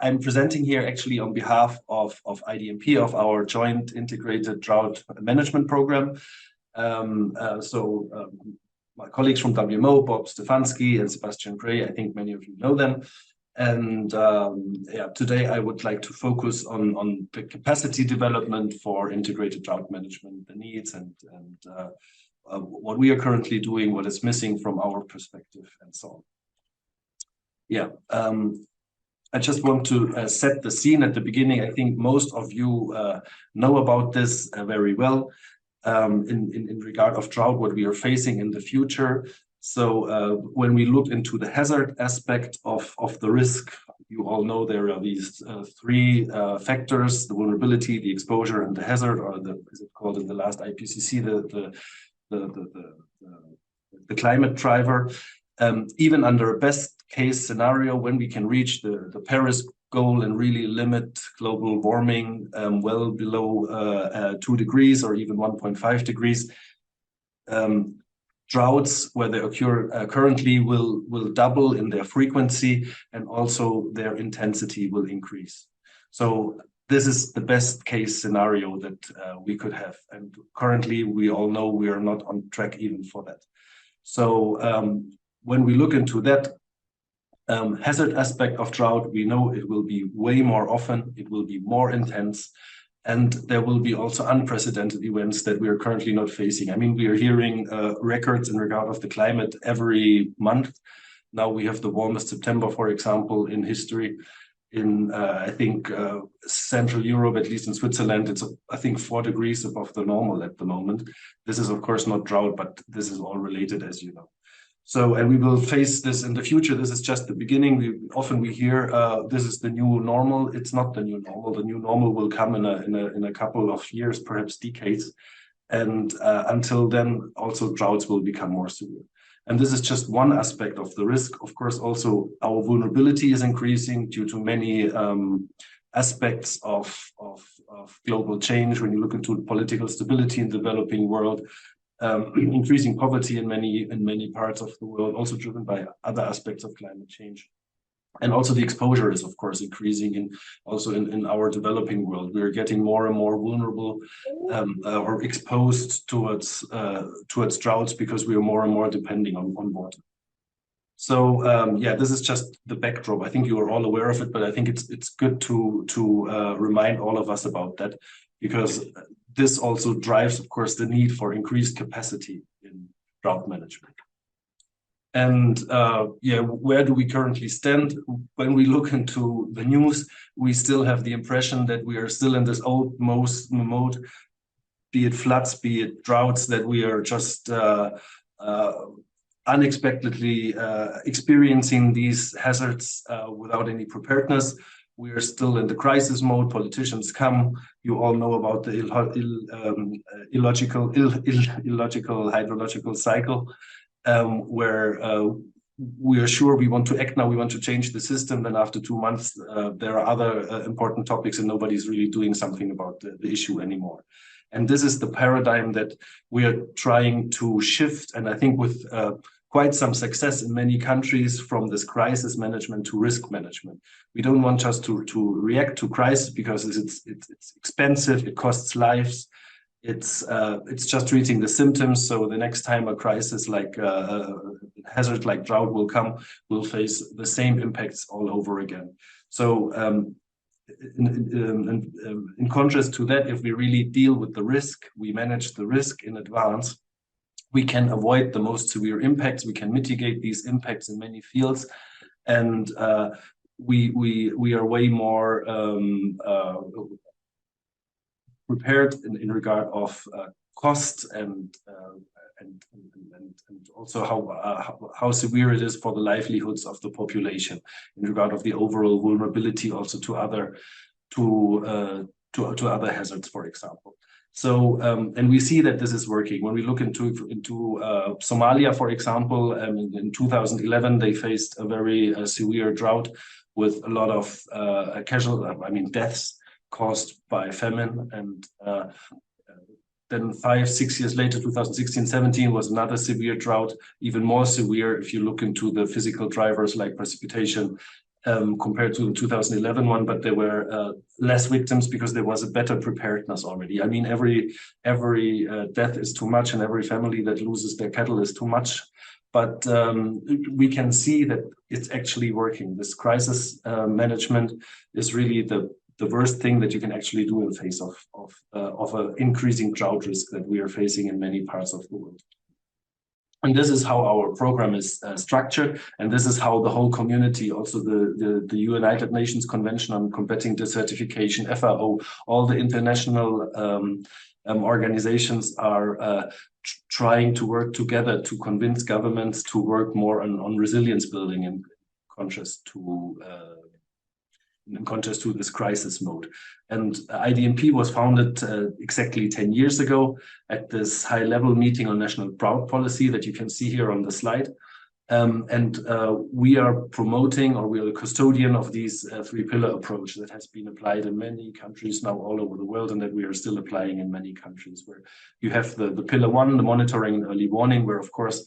I'm presenting here actually on behalf of IDMP, of our joint integrated drought management program. My colleagues from WMO, Bob Stefanski and Sebastian Gray, I think many of you know them. And yeah, today I would like to focus on the capacity development for integrated drought management, the needs and what we are currently doing, what is missing from our perspective, and so on. Yeah, I just want to set the scene at the beginning. I think most of you know about this very well in regard of drought, what we are facing in the future. So when we look into the hazard aspect of the risk, you all know there are these three factors: the vulnerability, the exposure, and the hazard, or is it called in the last IPCC the climate driver. Even under a best case scenario, when we can reach the Paris goal and really limit global warming well below 2 degrees or even 1.5 degrees, droughts, where they occur currently, will double in their frequency, and also their intensity will increase. So this is the best case scenario that we could have. And currently, we all know we are not on track even for that. So when we look into that hazard aspect of drought, we know it will be way more often, it will be more intense, and there will be also unprecedented events that we are currently not facing. I mean, we are hearing records in regard of the climate every month. Now we have the warmest September, for example, in history. In, I think, Central Europe, at least in Switzerland, it's, I think, 4 degrees above the normal at the moment. This is, of course, not drought, but this is all related, as you know. So, and we will face this in the future. This is just the beginning. Often we hear this is the new normal. It's not the new normal. The new normal will come in a couple of years, perhaps decades. And until then, also droughts will become more severe. And this is just one aspect of the risk. Of course, also our vulnerability is increasing due to many aspects of global change. When you look into political stability in the developing world, increasing poverty in many parts of the world, also driven by other aspects of climate change. And also the exposure is, of course, increasing in our developing world. We are getting more and more vulnerable or exposed towards droughts because we are more and more depending on water. So yeah, this is just the backdrop. I think you are all aware of it, but I think it's good to remind all of us about that, because this also drives, of course, the need for increased capacity in drought management. And yeah, where do we currently stand? When we look into the news, we still have the impression that we are still in this old mode, be it floods, be it droughts, that we are just unexpectedly experiencing these hazards without any preparedness. We are still in the crisis mode. Politicians come. You all know about the illogical hydrological cycle, where we are sure we want to act now, we want to change the system. Then after 2 months, there are other important topics and nobody's really doing something about the issue anymore. And this is the paradigm that we are trying to shift. And I think with quite some success in many countries, from this crisis management to risk management. We don't want just to react to crisis because it's expensive, it costs lives. It's just treating the symptoms. So the next time a crisis like a hazard like drought will come, we'll face the same impacts all over again. So in contrast to that, if we really deal with the risk, we manage the risk in advance, we can avoid the most severe impacts. We can mitigate these impacts in many fields, and we are way more prepared in regard of cost and also how severe it is for the livelihoods of the population in regard of the overall vulnerability also to other hazards, for example. So and we see that this is working. When we look into Somalia, for example, in 2011 they faced a very severe drought with a lot of deaths caused by famine, and then 5-6 years later, 2016-17 was another severe drought, even more severe if you look into the physical drivers like precipitation compared to the 2011 one, but there were less victims because there was a better preparedness already. I mean, every death is too much, and every family that loses their cattle is too much. But we can see that it's actually working. This crisis management is really the worst thing that you can actually do in the face of an increasing drought risk that we are facing in many parts of the world. And this is how our program is structured, and this is how the whole community, also the United Nations Convention on Combating Desertification, FAO, all the international organizations are trying to work together to convince governments to work more on resilience building in contrast to this crisis mode. And IDMP was founded exactly 10 years ago at this high-level meeting on national drought policy that you can see here on the slide. We are promoting, or we are the custodian of these three-pillar approach that has been applied in many countries now all over the world, and that we are still applying in many countries, where you have the pillar one, the monitoring and early warning, where of course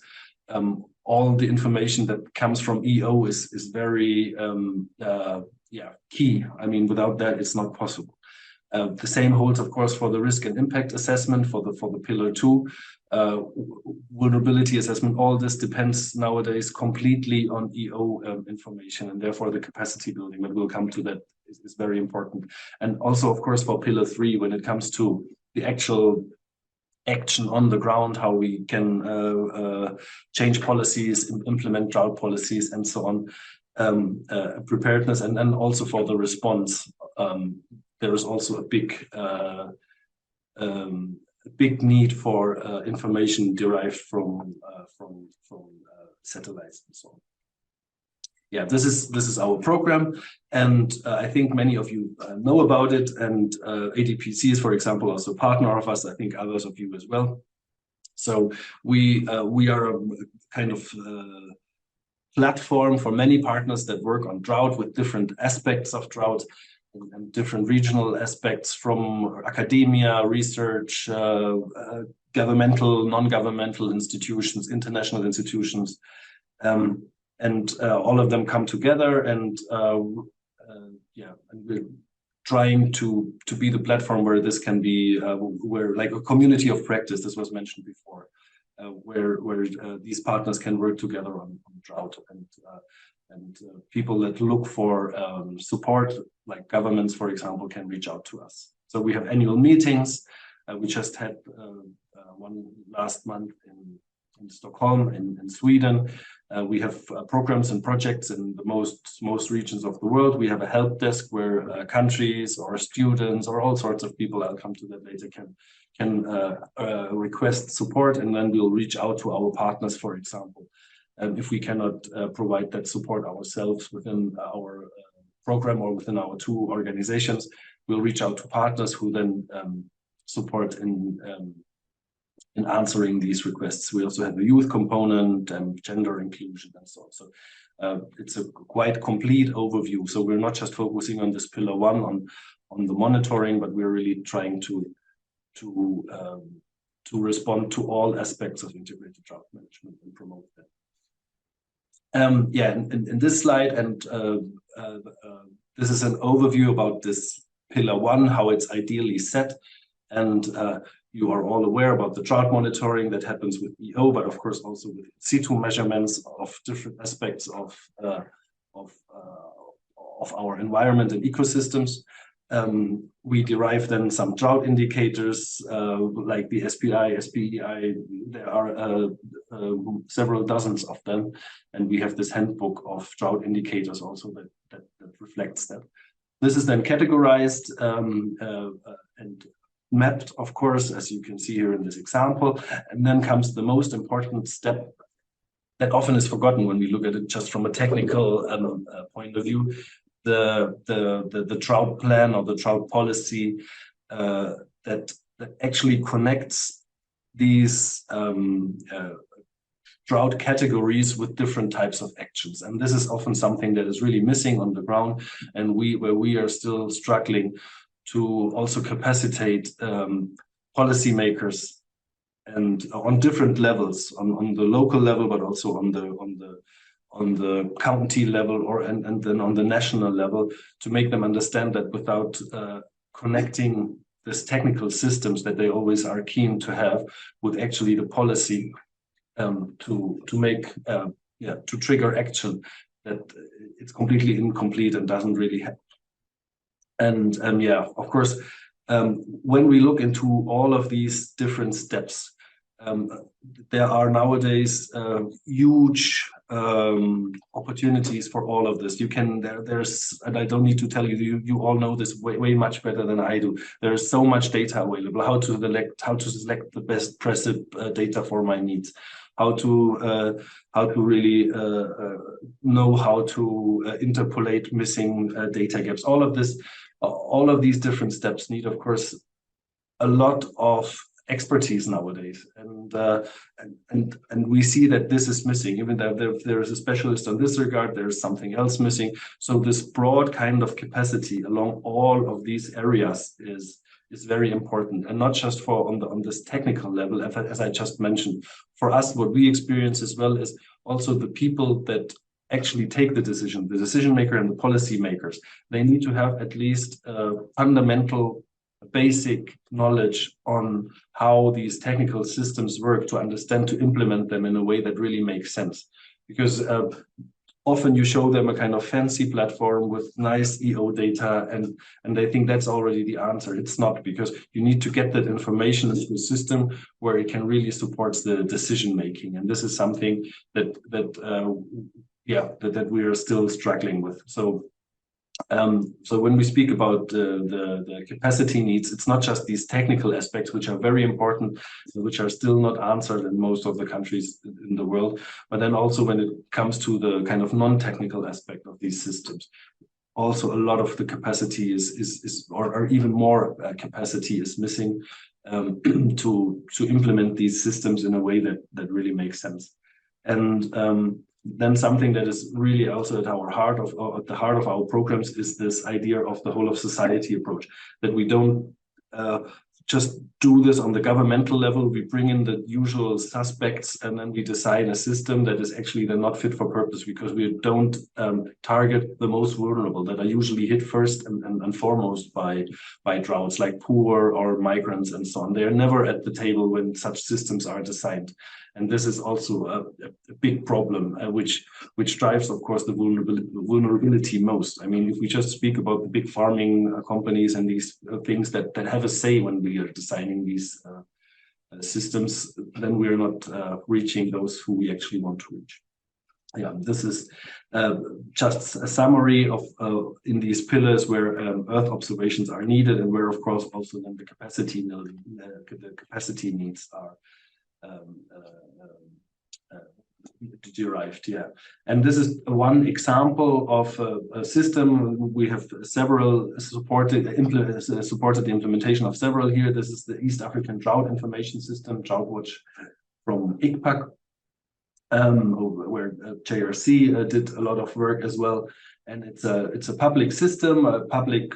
all the information that comes from EO is very key. I mean, without that, it's not possible. The same holds, of course, for the risk and impact assessment for the pillar two, vulnerability assessment. All this depends nowadays completely on EO information, and therefore the capacity building, but we'll come to that, is very important. And also, of course, for pillar three, when it comes to the actual action on the ground, how we can change policies, implement drought policies, and so on. Preparedness, and then also for the response, there is also a big need for information derived from satellites and so on. Yeah, this is our program, and I think many of you know about it. And ADPC is, for example, also a partner of us. I think others of you as well. So we are a kind of platform for many partners that work on drought with different aspects of drought and different regional aspects, from academia, research, governmental, non-governmental institutions, international institutions, and all of them come together, and and we're trying to be the platform where this can be, where like a community of practice, this was mentioned before, where these partners can work together on drought, and people that look for support, like governments, for example, can reach out to us. So we have annual meetings. We just had one last month in Stockholm, in Sweden. We have programs and projects in the most regions of the world. We have a help desk where countries or students or all sorts of people, I'll come to that later, can request support, and then we'll reach out to our partners, for example. If we cannot provide that support ourselves within our program or within our two organizations, we'll reach out to partners who then support in answering these requests. We also have a youth component and gender inclusion and so on. So it's a quite complete overview. So we're not just focusing on this pillar one on the monitoring, but we're really trying to respond to all aspects of integrated drought management and promote that. In this slide, and this is an overview about this pillar one, how it's ideally set. And you are all aware about the drought monitoring that happens with EO, but of course also with situ measurements of different aspects of our environment and ecosystems. We derive then some drought indicators like the SPI, SPEI. There are several dozens of them, and we have this handbook of drought indicators also that reflects that. This is then categorized and mapped, of course, as you can see here in this example. And then comes the most important step that often is forgotten when we look at it just from a technical point of view. The drought plan or the drought policy that actually connects these drought categories with different types of actions. And this is often something that is really missing on the ground, and where we are still struggling to also capacitate policymakers, and on different levels, on the local level, but also on the the county level and then on the national level, to make them understand that without connecting this technical systems that they always are keen to have with actually the policy to make to trigger action, that it's completely incomplete and doesn't really help. And of course, when we look into all of these different steps, there are nowadays huge opportunities for all of this. You can there's, and I don't need to tell you, you all know this way much better than I do. There is so much data available. How to select the best pressive data for my needs. How to really know how to interpolate missing data gaps. All of these different steps need, of course, a lot of expertise nowadays, and we see that this is missing. Even though there is a specialist on this regard, there is something else missing. So this broad kind of capacity along all of these areas is very important, and not just for on this technical level, as I just mentioned. For us, what we experience as well is also the people that actually take the decision maker and the policy makers. They need to have at least fundamental basic knowledge on how these technical systems work, to understand, to implement them in a way that really makes sense. Because often you show them a kind of fancy platform with nice EO data, and they think that's already the answer. It's not, because you need to get that information into a system where it can really support the decision making. And this is something that we are still struggling with. So when we speak about the capacity needs, it's not just these technical aspects, which are very important, which are still not answered in most of the countries in the world, but then also when it comes to the kind of non-technical aspect of these systems, also a lot of the capacity or even more capacity is missing to implement these systems in a way that really makes sense. And then something that is really also at the heart of our programs is this idea of the whole of society approach, that we don't just do this on the governmental level. We bring in the usual suspects, and then we design a system that is actually then not fit for purpose, because we don't target the most vulnerable, that are usually hit first and foremost by droughts, like poor or migrants and so on. They are never at the table when such systems are designed. And this is also a big problem, which drives, of course, the vulnerability most. I mean, if we just speak about the big farming companies and these things that have a say when we are designing these systems, then we are not reaching those who we actually want to reach. Yeah, this is just a summary of in these pillars where Earth observations are needed, and where, of course, also then the capacity needs are derived. Yeah, and this is one example of a system. We have several supported the implementation of several here. This is the East African Drought Information System, Drought Watch from EOTEC, where JRC did a lot of work as well. And it's a public system, a public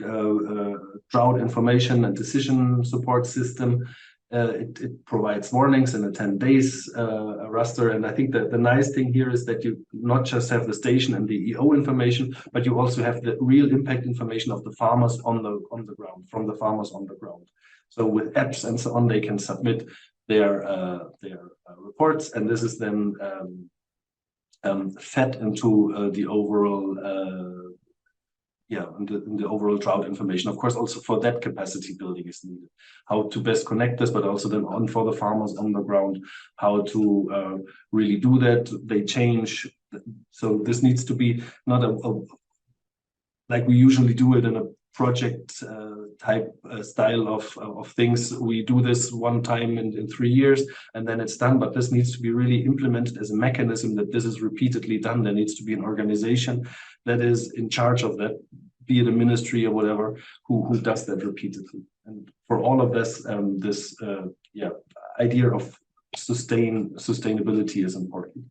drought information and decision support system. It provides warnings in a 10 days raster. And I think that the nice thing here is that you not just have the station and the EO information, but you also have the real impact information of the farmers on the ground, from the farmers on the ground. So with apps and so on, they can submit their reports, and this is then fed into the overall in the overall drought information. Of course, also for that, capacity building is needed. How to best connect this, but also then for the farmers on the ground, how to really do that. They change. So this needs to be not like we usually do it in a project type style of things. We do this one time in 3 years and then it's done, but this needs to be really implemented as a mechanism, that this is repeatedly done. There needs to be an organization that is in charge of that, be it a ministry or whatever, who does that repeatedly. And for all of this, idea of sustainability is important.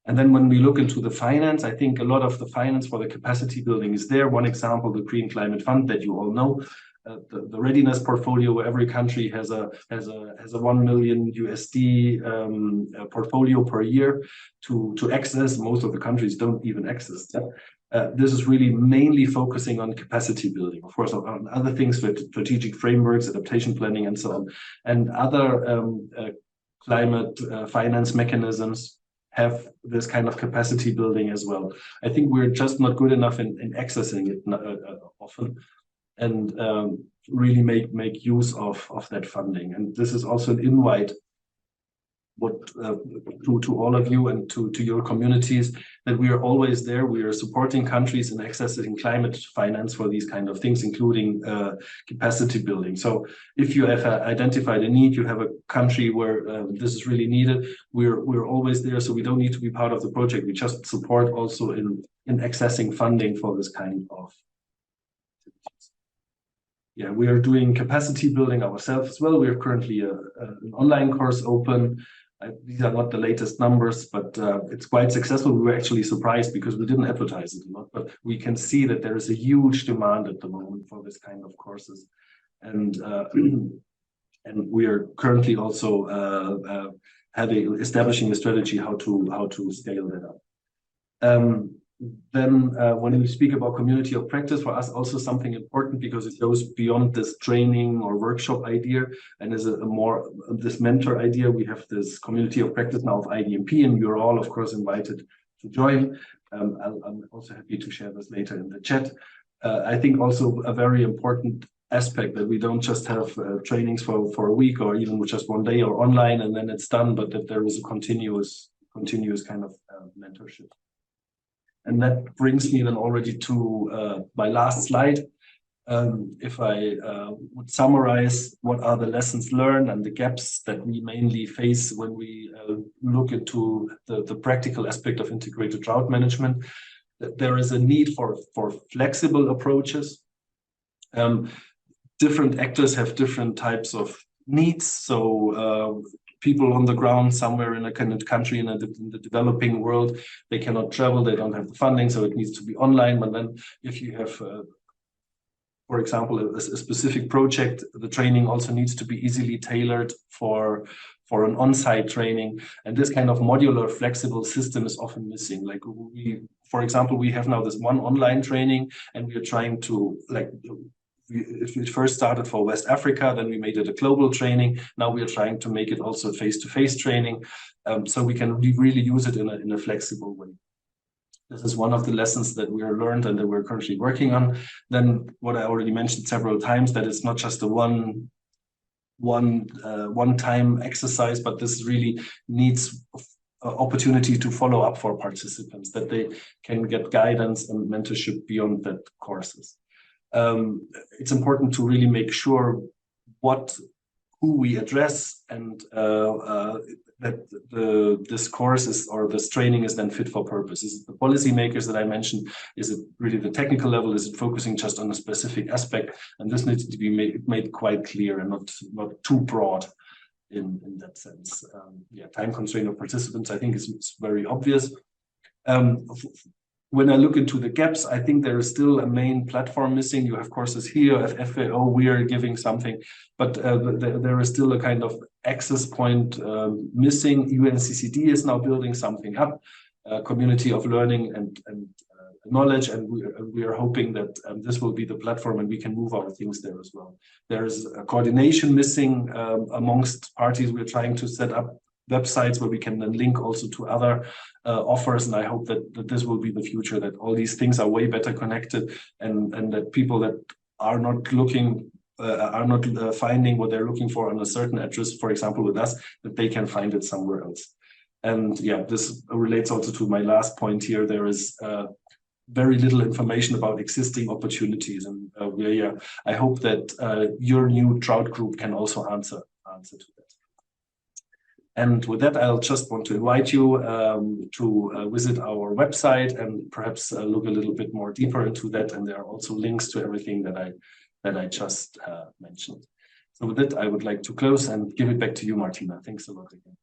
And then when we look into the finance, I think a lot of the finance for the capacity building is there. One example, the Green Climate Fund that you all know. the readiness portfolio, where every country has a $1 million portfolio per year to access. Most of the countries don't even access that. This is really mainly focusing on capacity building, of course, on other things with strategic frameworks, adaptation planning, and so on, and other climate finance mechanisms have this kind of capacity building as well. I think we're just not good enough in accessing it often, and really make use of that funding. And this is also an invite to all of you and to your communities, that we are always there. We are supporting countries in accessing climate finance for these kind of things, including capacity building. So if you have identified a need, you have a country where this is really needed, we're always there. So we don't need to be part of the project. We just support also in accessing funding for this kind of activities. Yeah, we are doing capacity building ourselves as well. We are currently an online course open. These are not the latest numbers, but it's quite successful. We were actually surprised because we didn't advertise it a lot, but we can see that there is a huge demand at the moment for this kind of courses. And we are currently also establishing a strategy how to scale that up. Then when we speak about community of practice, for us also something important, because it goes beyond this training or workshop idea and is a more this mentor idea. We have this community of practice now of IDMP, and you're all of course invited to join. I'm also happy to share this later in the chat. I think also a very important aspect that we don't just have trainings for a week or even just one day or online and then it's done, but that there is a continuous kind of mentorship. And that brings me then already to my last slide. If I would summarize what are the lessons learned and the gaps that we mainly face when we look into the practical aspect of integrated drought management, that there is a need for flexible approaches. Different actors have different types of needs. So people on the ground somewhere in a country in the developing world, they cannot travel, they don't have the funding, so it needs to be online. But then if you have, for example, a specific project, the training also needs to be easily tailored for an on-site training. And this kind of modular, flexible system is often missing. Like for example, we have now this one online training, and we are trying to it first started for West Africa, then we made it a global training. Now we are trying to make it also face-to-face training, so we can really use it in a flexible way. This is one of the lessons that we are learned and that we're currently working on. Then what I already mentioned several times, that it's not just a one-time exercise, but this really needs opportunity to follow up for participants, that they can get guidance and mentorship beyond that courses. It's important to really make sure who we address, and that this course is, or this training is then fit for purpose. Is it the policymakers that I mentioned? Is it really the technical level? Is it focusing just on a specific aspect? And this needs to be made quite clear and not too broad in that sense. Yeah, time constraint of participants, I think is very obvious. When I look into the gaps, I think there is still a main platform missing. You have courses here at FAO, we are giving something, but there is still a kind of access point missing. UNCCD is now building something up, a community of learning and knowledge, and we are hoping that this will be the platform and we can move our things there as well. There is a coordination missing amongst parties. We're trying to set up websites where we can then link also to other offers, and I hope that this will be the future, that all these things are way better connected, and that people that are not looking finding what they're looking for on a certain address, for example with us, that they can find it somewhere else. And yeah, this relates also to my last point here. There is very little information about existing opportunities, and I hope that your new Drought group can also answer to that. And with that, I'll just want to invite you to visit our website and perhaps look a little bit more deeper into that. And there are also links to everything that I just mentioned. So with that, I would like to close and give it back to you, Martina. Thanks a lot again.